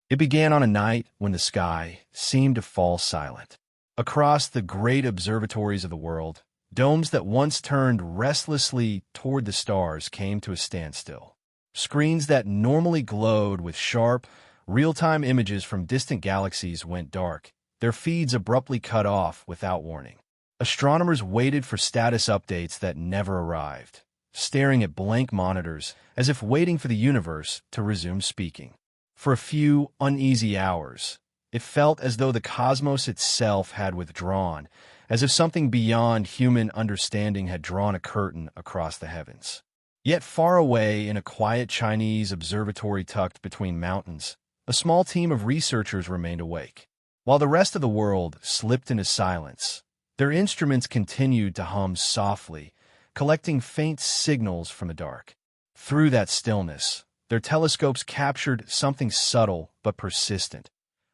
It began on a night when the sky seemed to fall silent. Across the great observatories of the world, domes that once turned restlessly toward the stars came to a standstill. Screens that normally glowed with sharp, real-time images from distant galaxies went dark, their feeds abruptly cut off without warning. Astronomers waited for status updates that never arrived, staring at blank monitors as if waiting for the universe to resume speaking. For a few uneasy hours, it felt as though the cosmos itself had withdrawn, as if something beyond human understanding had drawn a curtain across the heavens. Yet far away in a quiet Chinese observatory tucked between mountains, a small team of researchers remained awake. While the rest of the world slipped into silence, their instruments continued to hum softly, collecting faint signals from the dark. Through that stillness, their telescopes captured something subtle but persistent,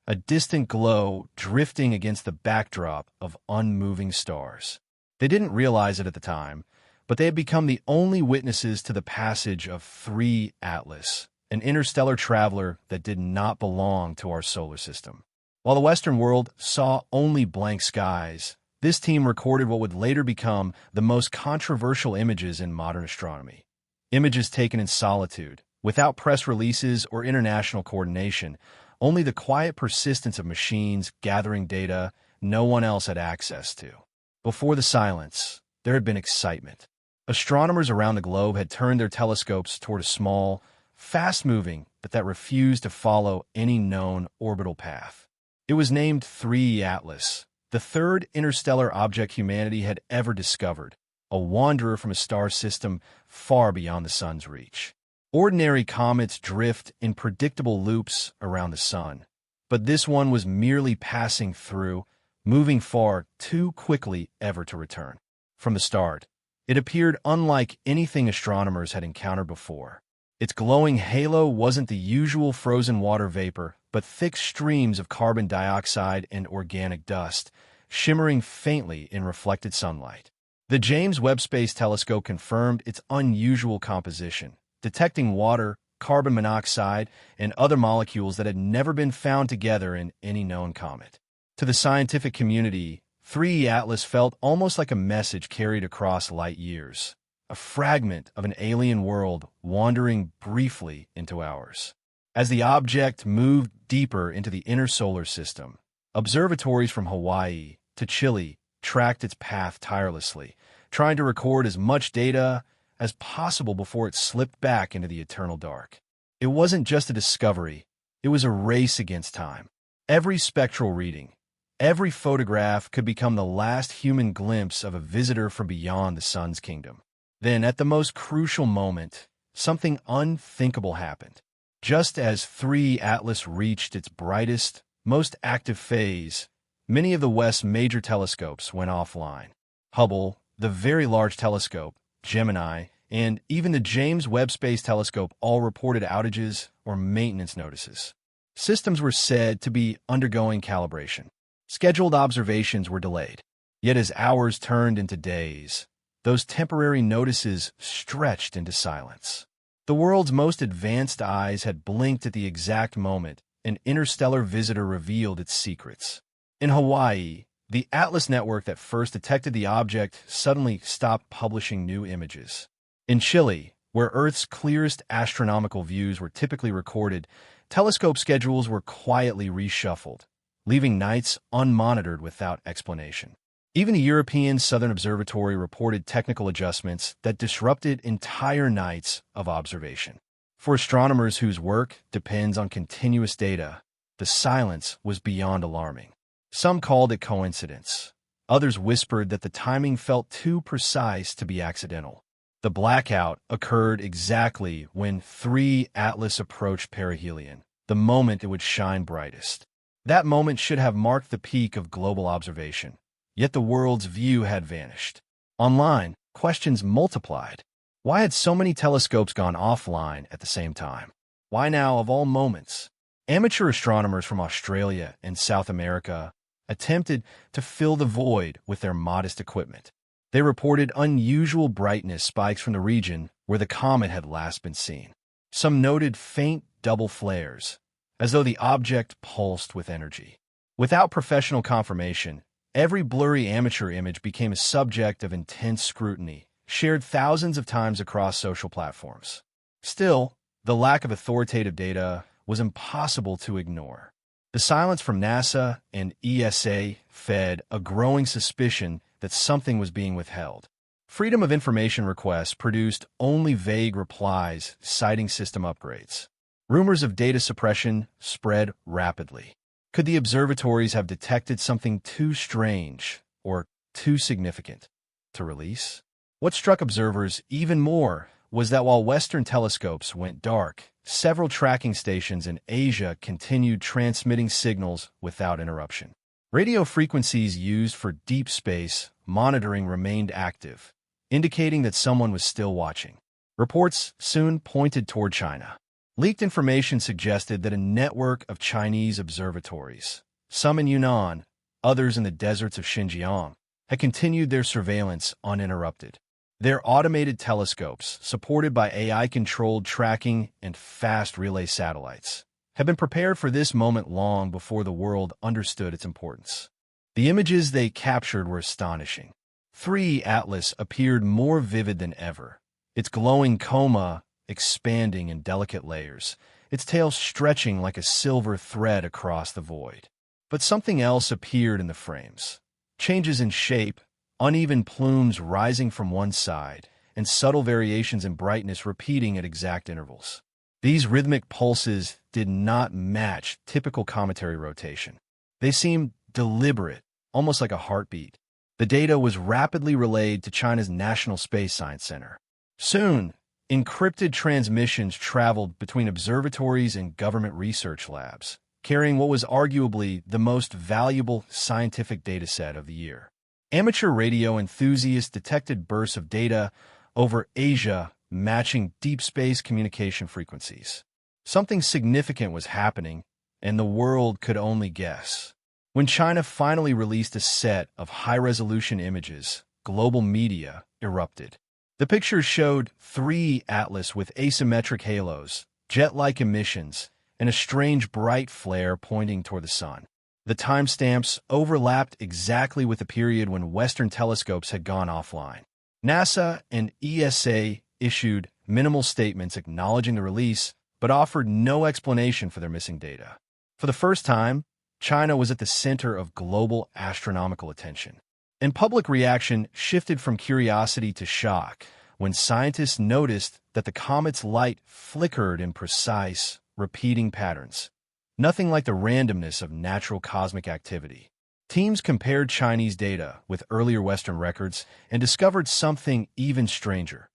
a distant glow drifting against the backdrop of unmoving stars. They didn't realize it at the time, but they had become the only witnesses to the passage of 3 Atlas, an interstellar traveler that did not belong to our solar system. While the Western world saw only blank skies, this team recorded what would later become the most controversial images in modern astronomy. Images taken in solitude, without press releases or international coordination, only the quiet persistence of machines gathering data no one else had access to. Before the silence, there had been excitement. Astronomers around the globe had turned their telescopes toward a small, fast-moving, but that refused to follow any known orbital path. It was named 3 Atlas, the third interstellar object humanity had ever discovered, a wanderer from a star system far beyond the sun's reach. Ordinary comets drift in predictable loops around the sun, but this one was merely passing through, moving far too quickly ever to return. From the start, it appeared unlike anything astronomers had encountered before. Its glowing halo wasn't the usual frozen water vapor, but thick streams of carbon dioxide and organic dust, shimmering faintly in reflected sunlight. The James Webb Space Telescope confirmed its unusual composition, detecting water, carbon monoxide, and other molecules that had never been found together in any known comet. To the scientific community, 3 Atlas felt almost like a message carried across light years, a fragment of an alien world wandering briefly into ours. As the object moved deeper into the inner solar system, observatories from Hawaii to Chile tracked its path tirelessly, trying to record as much data as possible before it slipped back into the eternal dark. It wasn't just a discovery, it was a race against time. Every spectral reading, every photograph could become the last human glimpse of a visitor from beyond the sun's kingdom. Then, at the most crucial moment, something unthinkable happened. Just as 3 Atlas reached its brightest, most active phase, many of the West's major telescopes went offline. Hubble, the Very Large Telescope, Gemini, and even the James Webb Space Telescope all reported outages or maintenance notices. Systems were said to be undergoing calibration. Scheduled observations were delayed. Yet as hours turned into days, those temporary notices stretched into silence. The world's most advanced eyes had blinked at the exact moment an interstellar visitor revealed its secrets. In Hawaii, the Atlas network that first detected the object suddenly stopped publishing new images. In Chile, where Earth's clearest astronomical views were typically recorded, telescope schedules were quietly reshuffled, leaving nights unmonitored without explanation. Even the European Southern Observatory reported technical adjustments that disrupted entire nights of observation. For astronomers whose work depends on continuous data, the silence was beyond alarming. Some called it coincidence. Others whispered that the timing felt too precise to be accidental. The blackout occurred exactly when 3 Atlas approached perihelion, the moment it would shine brightest. That moment should have marked the peak of global observation. Yet the world's view had vanished. Online, questions multiplied. Why had so many telescopes gone offline at the same time? Why now, of all moments? Amateur astronomers from Australia and South America attempted to fill the void with their modest equipment. They reported unusual brightness spikes from the region where the comet had last been seen. Some noted faint double flares, as though the object pulsed with energy. Without professional confirmation, every blurry amateur image became a subject of intense scrutiny, shared thousands of times across social platforms. Still, the lack of authoritative data was impossible to ignore. The silence from NASA and ESA fed a growing suspicion that something was being withheld. Freedom of Information requests produced only vague replies citing system upgrades. Rumors of data suppression spread rapidly. Could the observatories have detected something too strange or too significant to release? What struck observers even more was that while Western telescopes went dark, several tracking stations in Asia continued transmitting signals without interruption. Radio frequencies used for deep space monitoring remained active, indicating that someone was still watching. Reports soon pointed toward China. Leaked information suggested that a network of Chinese observatories, some in Yunnan, others in the deserts of Xinjiang, had continued their surveillance uninterrupted. Their automated telescopes, supported by AI-controlled tracking and fast relay satellites, had been prepared for this moment long before the world understood its importance. The images they captured were astonishing. 3 Atlas appeared more vivid than ever, its glowing coma expanding in delicate layers, its tail stretching like a silver thread across the void. But something else appeared in the frames. Changes in shape, uneven plumes rising from one side, and subtle variations in brightness repeating at exact intervals. These rhythmic pulses did not match typical cometary rotation. They seemed deliberate, almost like a heartbeat. The data was rapidly relayed to China's National Space Science Center. Soon, encrypted transmissions traveled between observatories and government research labs, carrying what was arguably the most valuable scientific dataset of the year. Amateur radio enthusiasts detected bursts of data over Asia matching deep space communication frequencies. Something significant was happening, and the world could only guess. When China finally released a set of high-resolution images, global media erupted. The pictures showed 3 Atlas with asymmetric halos, jet-like emissions, and a strange bright flare pointing toward the sun. The timestamps overlapped exactly with the period when Western telescopes had gone offline. NASA and ESA issued minimal statements acknowledging the release, but offered no explanation for their missing data. For the first time, China was at the center of global astronomical attention. And public reaction shifted from curiosity to shock when scientists noticed that the comet's light flickered in precise, repeating patterns. Nothing like the randomness of natural cosmic activity. Teams compared Chinese data with earlier Western records and discovered something even stranger.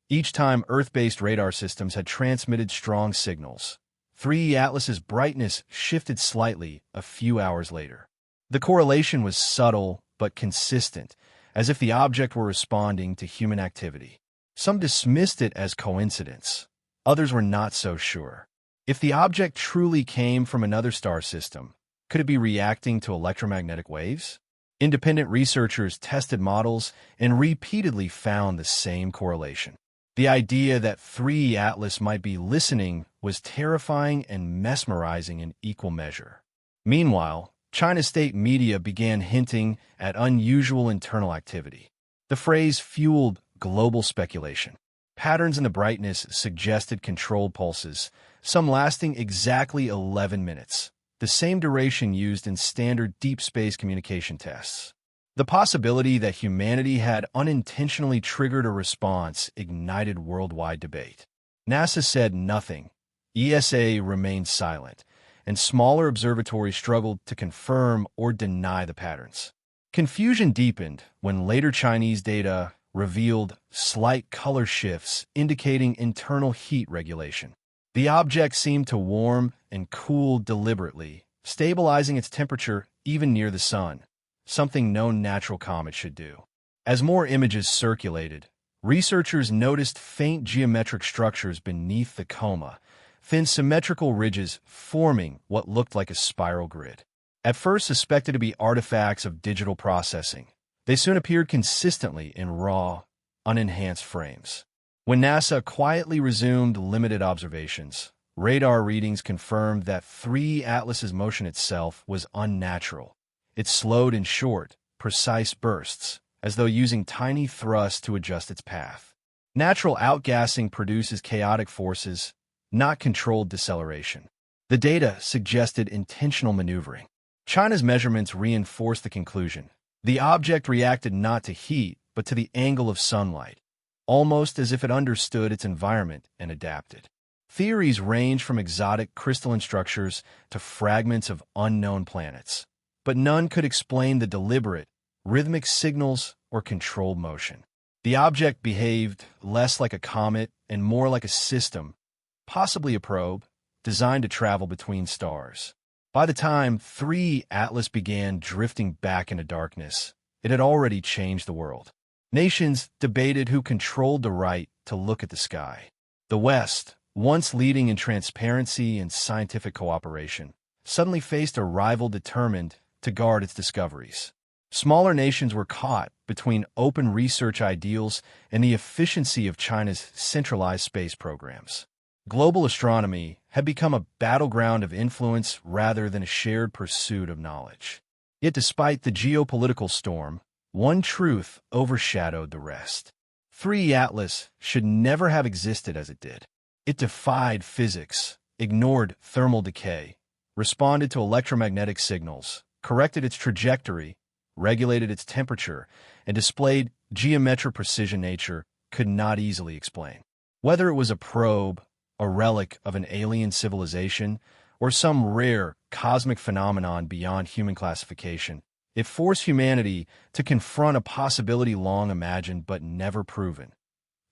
Each time Earth-based radar systems had transmitted strong signals, 3 Atlas's brightness shifted slightly a few hours later. The correlation was subtle but consistent, as if the object were responding to human activity. Some dismissed it as coincidence. Others were not so sure. If the object truly came from another star system, could it be reacting to electromagnetic waves? Independent researchers tested models and repeatedly found the same correlation. The idea that 3 Atlas might be listening was terrifying and mesmerizing in equal measure. Meanwhile, China's state media began hinting at unusual internal activity. The phrase fueled global speculation. Patterns in the brightness suggested controlled pulses, some lasting exactly 11 minutes, the same duration used in standard deep space communication tests. The possibility that humanity had unintentionally triggered a response ignited worldwide debate. NASA said nothing. ESA remained silent, and smaller observatories struggled to confirm or deny the patterns. Confusion deepened when later Chinese data revealed slight color shifts indicating internal heat regulation. The object seemed to warm and cool deliberately, stabilizing its temperature even near the sun, something no natural comet should do. As more images circulated, researchers noticed faint geometric structures beneath the coma, thin symmetrical ridges forming what looked like a spiral grid. At first suspected to be artifacts of digital processing, they soon appeared consistently in raw, unenhanced frames. When NASA quietly resumed limited observations, radar readings confirmed that 3 Atlas's motion itself was unnatural. It slowed in short, precise bursts, as though using tiny thrusts to adjust its path. Natural outgassing produces chaotic forces, not controlled deceleration. The data suggested intentional maneuvering. China's measurements reinforced the conclusion. The object reacted not to heat, but to the angle of sunlight, almost as if it understood its environment and adapted. Theories range from exotic crystalline structures to fragments of unknown planets, but none could explain the deliberate, rhythmic signals or controlled motion. The object behaved less like a comet and more like a system, possibly a probe, designed to travel between stars. By the time 3 Atlas began drifting back into darkness, it had already changed the world. Nations debated who controlled the right to look at the sky. The West, once leading in transparency and scientific cooperation, suddenly faced a rival determined to guard its discoveries. Smaller nations were caught between open research ideals and the efficiency of China's centralized space programs. Global astronomy had become a battleground of influence rather than a shared pursuit of knowledge. Yet despite the geopolitical storm, one truth overshadowed the rest. 3 Atlas should never have existed as it did. It defied physics, ignored thermal decay, responded to electromagnetic signals, corrected its trajectory, regulated its temperature, and displayed geometric precision nature could not easily explain. Whether it was a probe, a relic of an alien civilization, or some rare cosmic phenomenon beyond human classification, it forced humanity to confront a possibility long imagined but never proven,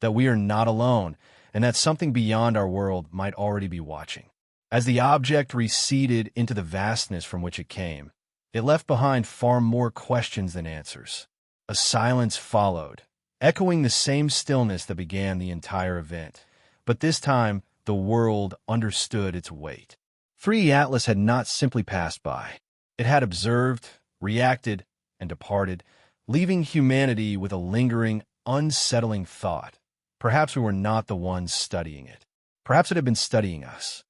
that we are not alone and that something beyond our world might already be watching. As the object receded into the vastness from which it came, it left behind far more questions than answers. A silence followed, echoing the same stillness that began the entire event. But this time, the world understood its weight. 3 Atlas had not simply passed by. It had observed, reacted, and departed, leaving humanity with a lingering, unsettling thought. Perhaps we were not the ones studying it. Perhaps it had been studying us.